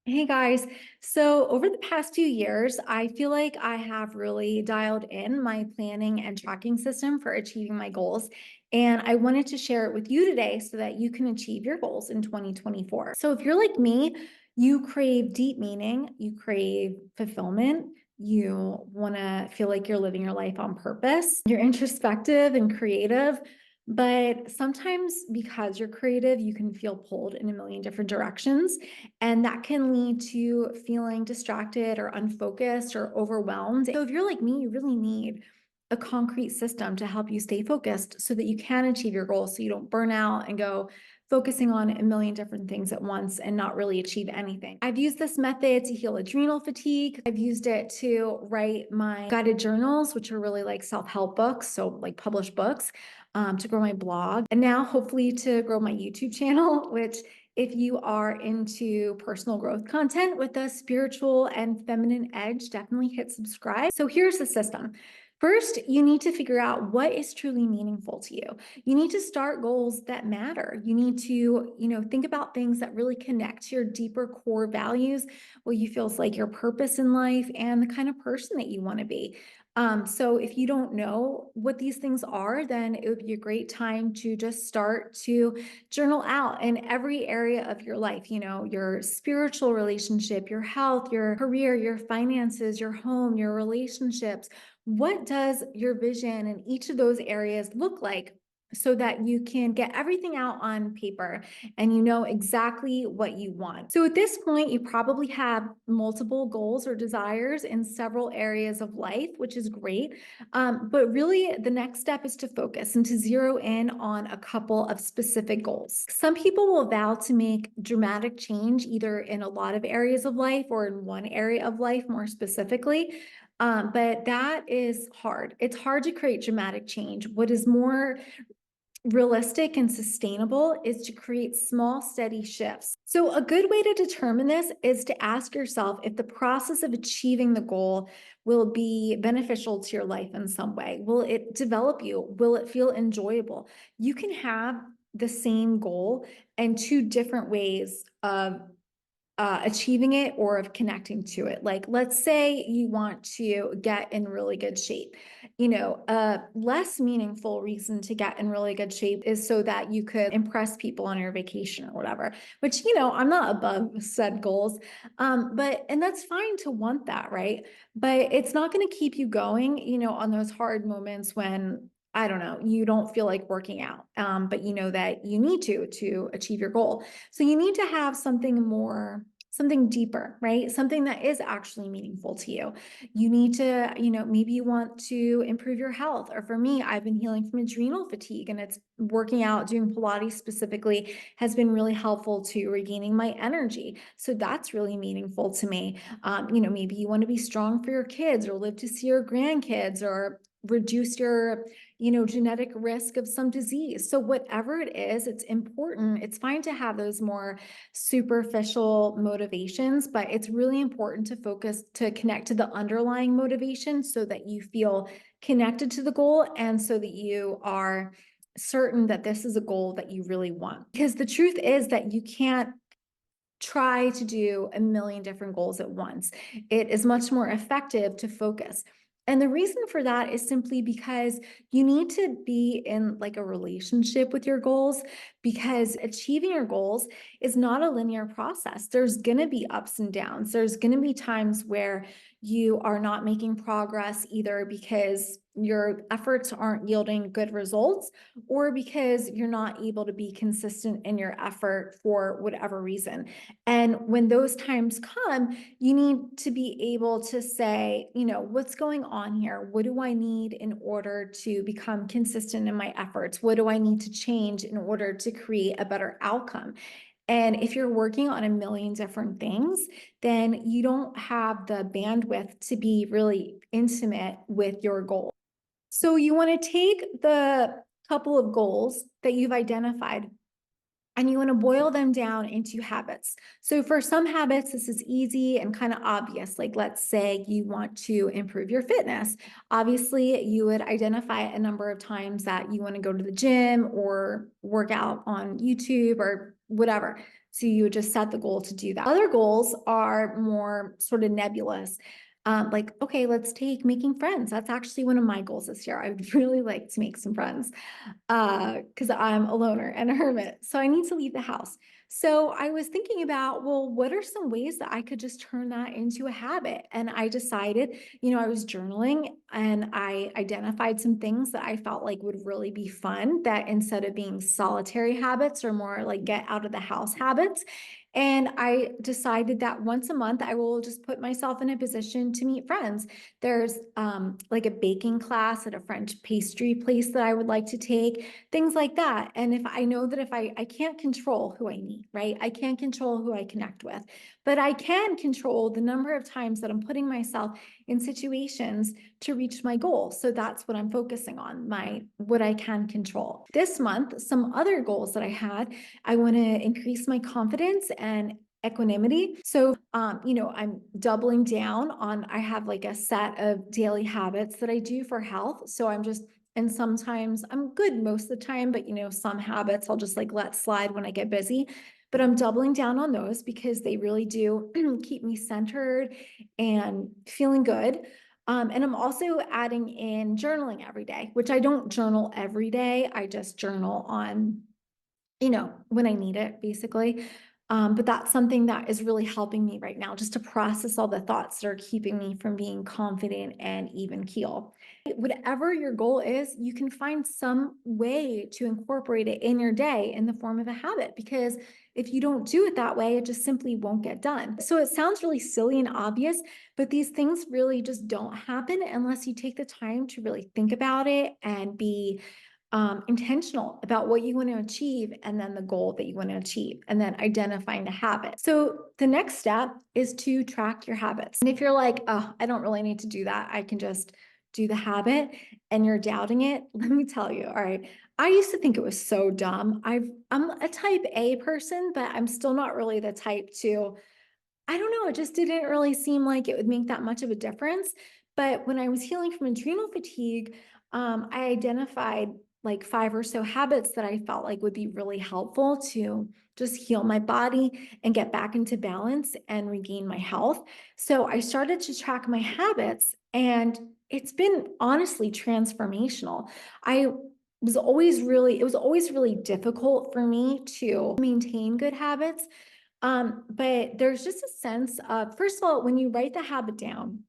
Hey guys, so over the past few years, I feel like I have really dialed in my planning and tracking system for achieving my goals. And I wanted to share it with you today so that you can achieve your goals in 2024. So if you're like me, you crave deep meaning, you crave fulfillment, you want to feel like you're living your life on purpose, you're introspective and creative. But sometimes because you're creative, you can feel pulled in a million different directions. And that can lead to feeling distracted or unfocused or overwhelmed. So if you're like me, you really need a concrete system to help you stay focused so that you can achieve your goals, so you don't burn out and go focusing on a million different things at once and not really achieve anything. I've used this method to heal adrenal fatigue. I've used it to write my guided journals, which are really like self-help books, so like published books, to grow my blog, and now hopefully to grow my YouTube channel, which if you are into personal growth content with a spiritual and feminine edge, definitely hit subscribe. So here's the system. First, you need to figure out what is truly meaningful to you. You need to start goals that matter. You need to, think about things that really connect to your deeper core values, what you feel is like your purpose in life, and the kind of person that you want to be. So if you don't know what these things are, then it would be a great time to just start to journal out in every area of your life, your spiritual relationship, your health, your career, your finances, your home, your relationships. What does your vision in each of those areas look like? So that you can get everything out on paper and you know exactly what you want. So at this point, you probably have multiple goals or desires in several areas of life, which is great. But really, the next step is to focus and to zero in on a couple of specific goals. Some people will vow to make dramatic change either in a lot of areas of life or in one area of life more specifically. But that is hard. It's hard to create dramatic change. What is more realistic and sustainable is to create small, steady shifts. So, a good way to determine this is to ask yourself if the process of achieving the goal will be beneficial to your life in some way. Will it develop you? Will it feel enjoyable? You can have the same goal and two different ways of achieving it or of connecting to it. Like, let's say you want to get in really good shape. A less meaningful reason to get in really good shape is so that you could impress people on your vacation or whatever, which, I'm not above said goals. And that's fine to want that, right? But it's not going to keep you going, on those hard moments when I don't know, you don't feel like working out, but you know that you need to achieve your goal. So you need to have something deeper, right? Something that is actually meaningful to you. You need to, maybe you want to improve your health. Or for me, I've been healing from adrenal fatigue, and it's working out, doing Pilates specifically has been really helpful to regaining my energy. So that's really meaningful to me. Maybe you want to be strong for your kids or live to see your grandkids or reduce your genetic risk of some disease. So whatever it is, it's important. It's fine to have those more superficial motivations, but it's really important to focus, to connect to the underlying motivation so that you feel connected to the goal and so that you are certain that this is a goal that you really want. Because the truth is that you can't try to do a million different goals at once. It is much more effective to focus. And the reason for that is simply because you need to be in like a relationship with your goals, because achieving your goals is not a linear process. There's going to be ups and downs. There's going to be times where you are not making progress either because your efforts aren't yielding good results or because you're not able to be consistent in your effort for whatever reason. And when those times come, you need to be able to say, what's going on here? What do I need in order to become consistent in my efforts? What do I need to change in order to create a better outcome? And if you're working on a million different things, then you don't have the bandwidth to be really intimate with your goal. So you want to take the couple of goals that you've identified and you want to boil them down into habits. So for some habits, this is easy and kind of obvious. Like, let's say you want to improve your fitness. Obviously, you would identify a number of times that you want to go to the gym or work out on YouTube or whatever. So you would just set the goal to do that. Other goals are more sort of nebulous. Like, okay, let's take making friends. That's actually one of my goals this year. I would really like to make some friends because I'm a loner and a hermit. So I need to leave the house. So I was thinking about, well, what are some ways that I could just turn that into a habit? And I decided, I was journaling and I identified some things that I felt like would really be fun that instead of being solitary habits or more like get out of the house habits. And I decided that once a month, I will just put myself in a position to meet friends. There's like a baking class at a French pastry place that I would like to take, things like that. And if I know that if I can't control who I meet, right? I can't control who I connect with, but I can control the number of times that I'm putting myself in situations to reach my goal. So that's what I'm focusing on, what I can control. This month, some other goals that I had, I want to increase my confidence and equanimity. So, I'm doubling down on, I have like a set of daily habits that I do for health. So and sometimes I'm good most of the time, but some habits I'll just like let slide when I get busy. But I'm doubling down on those because they really do keep me centered and feeling good. And I'm also adding in journaling every day, which I don't journal every day. I just journal on when I need it, basically. But that's something that is really helping me right now, just to process all the thoughts that are keeping me from being confident and even keel. Whatever your goal is, you can find some way to incorporate it in your day in the form of a habit, because if you don't do it that way, it just simply won't get done. So it sounds really silly and obvious, but these things really just don't happen unless you take the time to really think about it and be intentional about what you want to achieve and then the goal that you want to achieve, and then identifying the habit. So the next step is to track your habits. And if you're like, oh, I don't really need to do that, I can just do the habit, and you're doubting it, let me tell you, all right, I used to think it was so dumb. I'm a type A person, but I'm still not really the type to, I don't know, it just didn't really seem like it would make that much of a difference. But when I was healing from adrenal fatigue, I identified like 5 or so habits that I felt like would be really helpful to just heal my body and get back into balance and regain my health. So I started to track my habits, and it's been honestly transformational. It was always really difficult for me to maintain good habits. But there's just a sense of, first of all, when you write the habit down,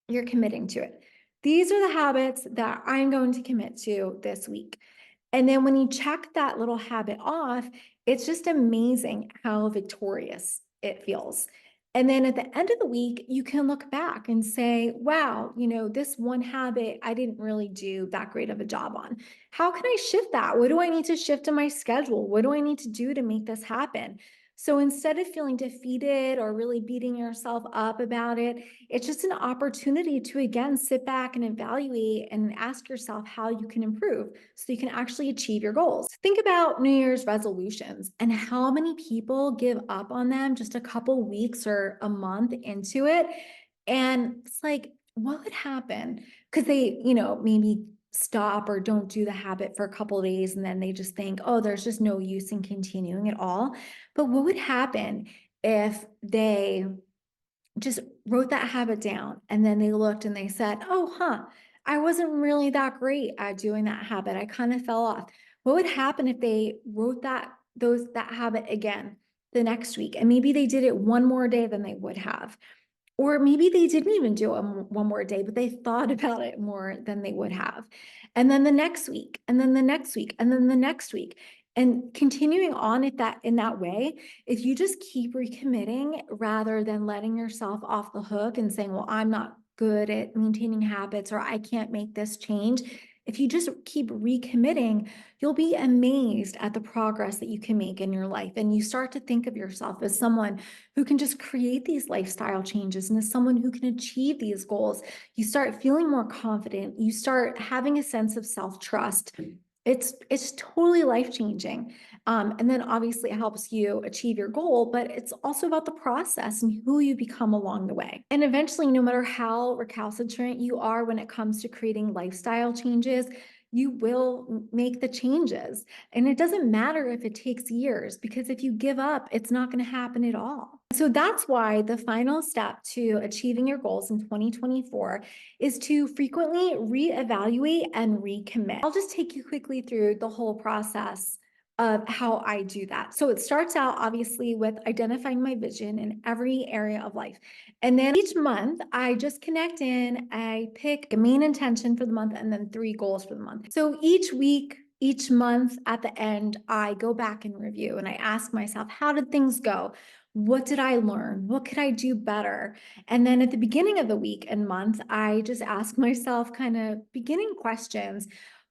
you're committing to it. These are the habits that I'm going to commit to this week. And then when you check that little habit off, it's just amazing how victorious it feels. And then at the end of the week, you can look back and say, wow, this one habit I didn't really do that great of a job on. How can I shift that? What do I need to shift in my schedule? What do I need to do to make this happen? So instead of feeling defeated or really beating yourself up about it, it's just an opportunity to, again, sit back and evaluate and ask yourself how you can improve so you can actually achieve your goals. Think about New Year's resolutions and how many people give up on them just a couple weeks or a month into it. And it's like, what would happen? Because they, maybe stop or don't do the habit for a couple of days, and then they just think, oh, there's just no use in continuing at all. But what would happen if they just wrote that habit down and then they looked and they said, oh, I wasn't really that great at doing that habit. I kind of fell off. What would happen if they wrote that habit again the next week? And maybe they did it one more day than they would have. Or maybe they didn't even do it one more day, but they thought about it more than they would have. And then the next week, and then the next week, and then the next week. And continuing on in that way, if you just keep recommitting rather than letting yourself off the hook and saying, well, I'm not good at maintaining habits, or I can't make this change. If you just keep recommitting, you'll be amazed at the progress that you can make in your life. And you start to think of yourself as someone who can just create these lifestyle changes, and as someone who can achieve these goals. You start feeling more confident. You start having a sense of self-trust. It's totally life-changing. And then obviously it helps you achieve your goal, but it's also about the process and who you become along the way. And eventually, no matter how recalcitrant you are when it comes to creating lifestyle changes, you will make the changes. And it doesn't matter if it takes years, because if you give up, it's not going to happen at all. So that's why the final step to achieving your goals in 2024 is to frequently reevaluate and recommit. I'll just take you quickly through the whole process of how I do that. So it starts out obviously with identifying my vision in every area of life. And then each month I just connect in, I pick a main intention for the month and then 3 goals for the month. So each week, each month at the end, I go back and review and I ask myself, how did things go? What did I learn? What could I do better? And then at the beginning of the week and month, I just ask myself kind of beginning questions.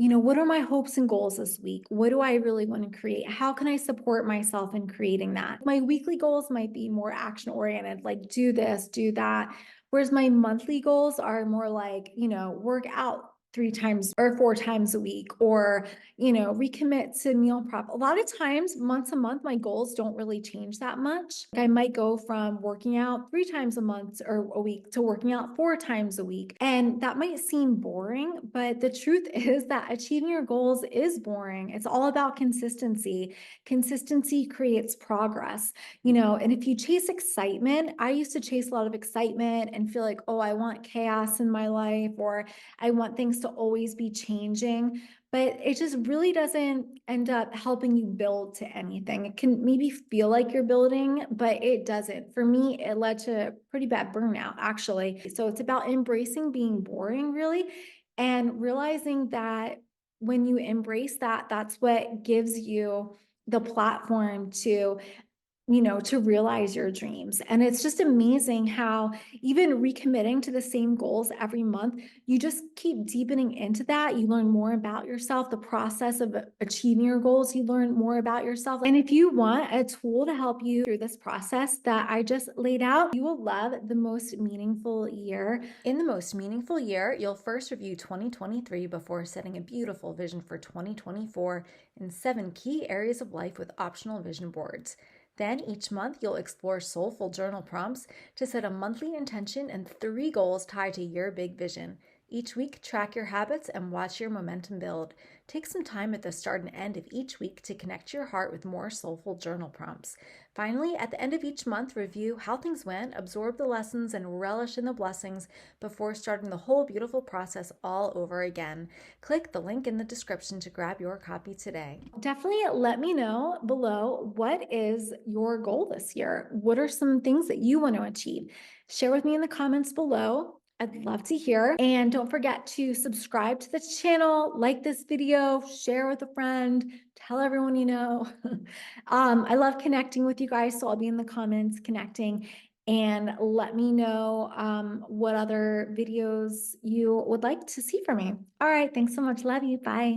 What are my hopes and goals this week? What do I really want to create? How can I support myself in creating that? My weekly goals might be more action oriented, like do this, do that. Whereas my monthly goals are more like, work out 3 times or 4 times a week, or, recommit to meal prep. A lot of times, month to month, my goals don't really change that much. I might go from working out 3 times a month or a week to working out 4 times a week. And that might seem boring, but the truth is that achieving your goals is boring. It's all about consistency. Consistency creates progress, and if you chase excitement, I used to chase a lot of excitement and feel like, oh, I want chaos in my life, or I want things to always be changing, but it just really doesn't end up helping you build to anything. It can maybe feel like you're building, but it doesn't. For me, it led to pretty bad burnout, actually. So it's about embracing being boring, really, and realizing that when you embrace that, that's what gives you the platform to realize your dreams. And it's just amazing how even recommitting to the same goals every month, you just keep deepening into that. You learn more about yourself, the process of achieving your goals, you learn more about yourself. And if you want a tool to help you through this process that I just laid out, you will love the most meaningful year. In the most meaningful year, you'll first review 2023 before setting a beautiful vision for 2024 in 7 key areas of life with optional vision boards. Then each month, you'll explore soulful journal prompts to set a monthly intention and 3 goals tied to your big vision. Each week, track your habits and watch your momentum build. Take some time at the start and end of each week to connect your heart with more soulful journal prompts. Finally, at the end of each month, review how things went, absorb the lessons, and relish in the blessings before starting the whole beautiful process all over again. Click the link in the description to grab your copy today. Definitely let me know below, what is your goal this year? What are some things that you want to achieve? Share with me in the comments below. I'd love to hear. And don't forget to subscribe to the channel, like this video, share with a friend, tell everyone you know. I love connecting with you guys, so I'll be in the comments connecting. And let me know what other videos you would like to see from me. All right, thanks so much. Love you. Bye.